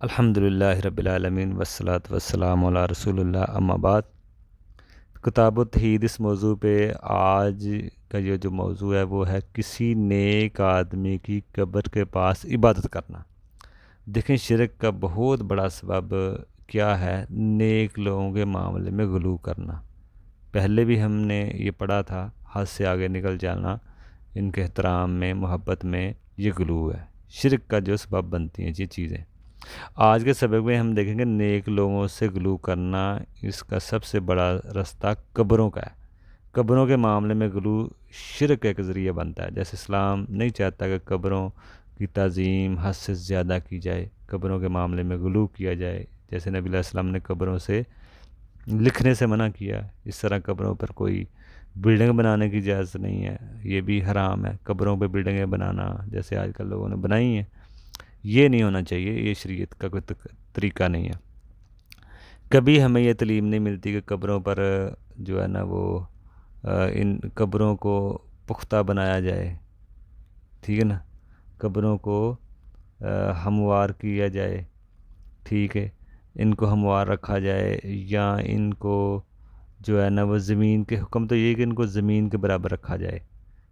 الحمدللہ رب العالمین والصلاة والسلام علی رسول اللہ اما بعد۔ کتاب التوحید اس موضوع پہ آج کا یہ جو موضوع ہے وہ ہے کسی نیک آدمی کی قبر کے پاس عبادت کرنا۔ دیکھیں شرک کا بہت بڑا سبب کیا ہے، نیک لوگوں کے معاملے میں غلو کرنا۔ پہلے بھی ہم نے یہ پڑھا تھا، حد سے آگے نکل جانا، ان کے احترام میں محبت میں یہ غلو ہے، شرک کا جو سبب بنتی ہیں یہ چیزیں۔ آج کے سبق میں ہم دیکھیں گے نیک لوگوں سے غلو کرنا، اس کا سب سے بڑا رستہ قبروں کا ہے۔ قبروں کے معاملے میں غلو شرک کا ایک ذریعہ بنتا ہے۔ جیسے اسلام نہیں چاہتا کہ قبروں کی تعظیم حد سے زیادہ کی جائے، قبروں کے معاملے میں غلو کیا جائے۔ جیسے نبی علیہ السلام نے قبروں سے لکھنے سے منع کیا، اس طرح قبروں پر کوئی بلڈنگ بنانے کی اجازت نہیں ہے، یہ بھی حرام ہے۔ قبروں پہ بلڈنگیں بنانا جیسے آج کل لوگوں نے بنائی ہیں، یہ نہیں ہونا چاہیے، یہ شریعت کا کوئی طریقہ نہیں ہے۔ کبھی ہمیں یہ تعلیم نہیں ملتی کہ قبروں پر جو ہے نا وہ ان قبروں کو پختہ بنایا جائے، ٹھیک ہے نا، قبروں کو ہموار کیا جائے، ٹھیک ہے، ان کو ہموار رکھا جائے، یا ان کو جو ہے نا وہ زمین کے حکم تو یہ ہے کہ ان کو زمین کے برابر رکھا جائے،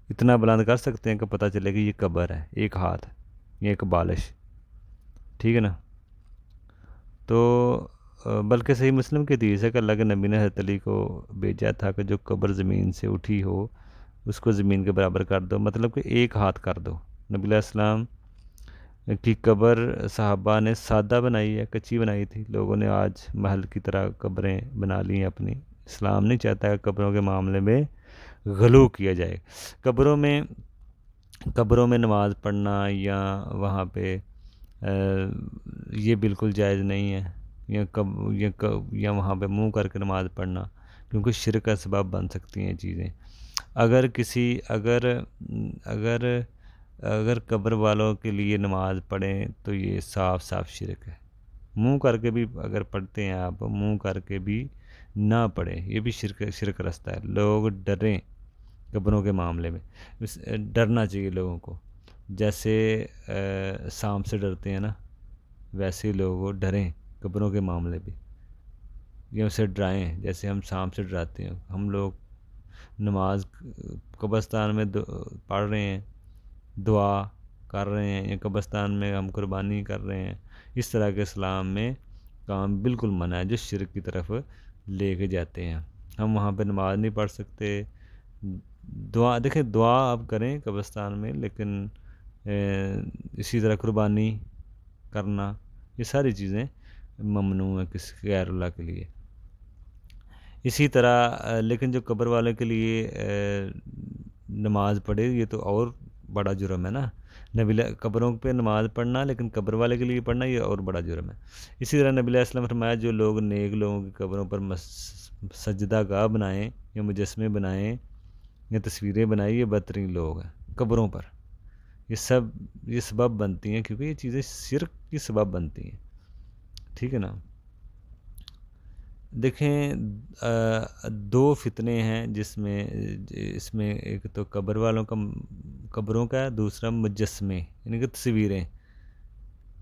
اتنا بلند کر سکتے ہیں کہ پتہ چلے کہ یہ قبر ہے، ایک ہاتھ یا ایک بالش، ٹھیک ہے نا۔ تو بلکہ صحیح مسلم کی حدیث ہے کہ اللہ کے نبی نے حضرت علی کو بھیجا تھا کہ جو قبر زمین سے اٹھی ہو اس کو زمین کے برابر کر دو، مطلب کہ ایک ہاتھ کر دو۔ نبی علیہ السلام کی قبر صحابہ نے سادہ بنائی ہے، کچی بنائی تھی، لوگوں نے آج محل کی طرح قبریں بنا لی ہیں اپنی۔ اسلام نہیں چاہتا کہ قبروں کے معاملے میں غلو کیا جائے۔ قبروں میں نماز پڑھنا یا وہاں پہ یہ بالکل جائز نہیں ہے، یا وہاں پہ منہ کر کے نماز پڑھنا، کیونکہ شرک کا سبب بن سکتی ہیں چیزیں۔ اگر قبر والوں کے لیے نماز پڑھیں تو یہ صاف صاف شرک ہے۔ منہ کر کے بھی اگر پڑھتے ہیں آپ، منہ کر کے بھی نہ پڑھیں، یہ بھی شرک رستہ ہے۔ لوگ ڈریں قبروں کے معاملے میں، ڈرنا چاہیے لوگوں کو، جیسے سانپ سے ڈرتے ہیں نا، ویسے لوگوں ڈریں قبروں کے معاملے بھی، یا اسے ڈرائیں جیسے ہم سانپ سے ڈراتے ہیں۔ ہم لوگ نماز قبرستان میں پڑھ رہے ہیں، دعا کر رہے ہیں، یا قبرستان میں ہم قربانی کر رہے ہیں، اس طرح کے اسلام میں کام بالکل منع ہے جو شرک کی طرف لے کے جاتے ہیں۔ ہم وہاں پہ نماز نہیں پڑھ سکتے، دیکھیں دعا آپ کریں قبرستان میں، لیکن اسی طرح قربانی کرنا، یہ ساری چیزیں ممنوع ہیں کسی غیر اللہ کے لیے۔ اسی طرح لیکن جو قبر والے کے لیے نماز پڑھے، یہ تو اور بڑا جرم ہے نا، قبروں پہ نماز پڑھنا لیکن قبر والے کے لیے پڑھنا، یہ اور بڑا جرم ہے۔ اسی طرح نبی علیہ السلام نے فرمایا جو لوگ نیک لوگوں کی قبروں پر سجدہ گاہ بنائیں یا مجسمے بنائیں یا تصویریں بنائیں، یہ بدترین لوگ ہیں قبروں پر۔ یہ سبب بنتی ہیں، کیونکہ یہ چیزیں شرک کی سبب بنتی ہیں، ٹھیک ہے نا۔ دیکھیں دو فتنے ہیں اس میں ایک تو قبر والوں کا، قبروں کا ہے، دوسرا مجسمے یعنی کہ تصویریں۔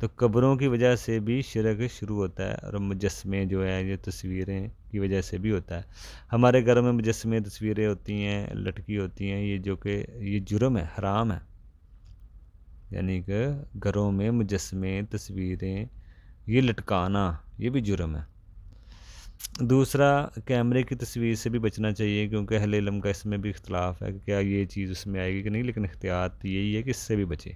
تو قبروں کی وجہ سے بھی شرک شروع ہوتا ہے، اور مجسمے جو ہیں یہ تصویریں کی وجہ سے بھی ہوتا ہے۔ ہمارے گھروں میں مجسمے تصویریں ہوتی ہیں، لٹکی ہوتی ہیں، یہ جو کہ یہ جرم ہے، حرام ہے، یعنی کہ گھروں میں مجسمے تصویریں یہ لٹکانا یہ بھی جرم ہے۔ دوسرا کیمرے کی تصویر سے بھی بچنا چاہیے، کیونکہ اہل علم کا اس میں بھی اختلاف ہے کہ کیا یہ چیز اس میں آئے گی کہ نہیں، لیکن احتیاط یہی ہے کہ اس سے بھی بچے۔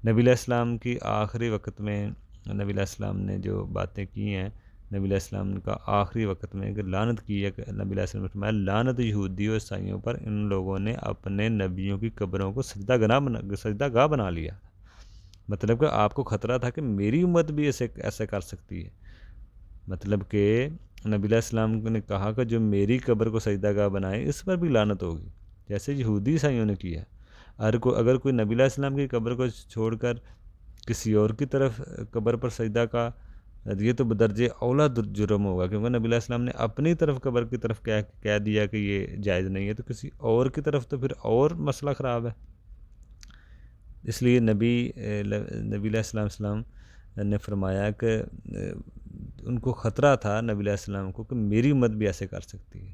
نبی علیہ السلام کی آخری وقت میں نبی علیہ السلام نے جو باتیں کی ہیں، نبی علیہ السلام کا آخری وقت میں کہ لعنت کی ہے، کہ نبی علیہ السلام نے فرمایا لعنت یہودی و عیسائیوں پر، ان لوگوں نے اپنے نبیوں کی قبروں کو سجدہ گاہ بنا لیا۔ مطلب کہ آپ کو خطرہ تھا کہ میری امت بھی ایسے کر سکتی ہے، مطلب کہ نبی علیہ السلام نے کہا کہ جو میری قبر کو سجدہ گاہ بنائے اس پر بھی لعنت ہوگی، جیسے یہودی عیسائیوں نے کیا۔ اگر کوئی نبی علیہ السلام کی قبر کو چھوڑ کر کسی اور کی طرف قبر پر سجدہ کا، یہ تو بدرجہ اولا جرم ہوگا، کیونکہ نبی علیہ السلام نے اپنی طرف قبر کی طرف کہہ دیا کہ یہ جائز نہیں ہے، تو کسی اور کی طرف تو پھر اور مسئلہ خراب ہے۔ اس لیے نبی علیہ السلام نے فرمایا کہ ان کو خطرہ تھا نبی علیہ السلام کو کہ میری امت بھی ایسے کر سکتی ہے۔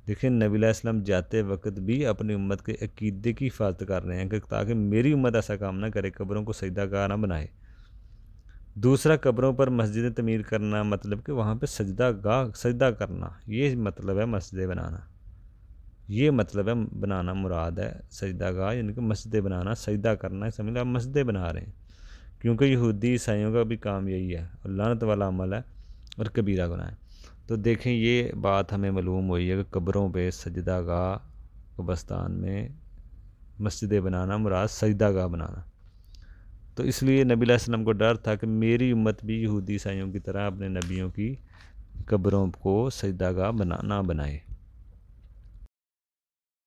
دیکھیں نبی علیہ السلام جاتے وقت بھی اپنی امت کے عقیدے کی حفاظت کر رہے ہیں کہ تاکہ میری امت ایسا کام نہ کرے، قبروں کو سجدہ گاہ نہ بنائے۔ دوسرا، قبروں پر مسجدیں تعمیر کرنا، مطلب کہ وہاں پہ سجدہ کرنا، یہ مطلب ہے مسجدیں بنانا، یہ مطلب ہے بنانا مراد ہے سجدہ گاہ، یعنی کہ مسجدیں بنانا، سجدہ کرنا، سمجھ لیں آپ مسجدیں بنا رہے ہیں، کیونکہ یہودی عیسائیوں کا بھی کام یہی ہے اور لعنت والا عمل ہے اور کبیرہ گناہ ہے۔ تو دیکھیں یہ بات ہمیں معلوم ہوئی ہے کہ قبروں پہ سجدہ گاہ، قبرستان میں مسجدیں بنانا مراد سجدہ گاہ بنانا۔ تو اس لیے نبی علیہ السلام کو ڈر تھا کہ میری امت بھی یہودی عیسائیوں کی طرح اپنے نبیوں کی قبروں کو سجدہ گاہ نہ بنائے۔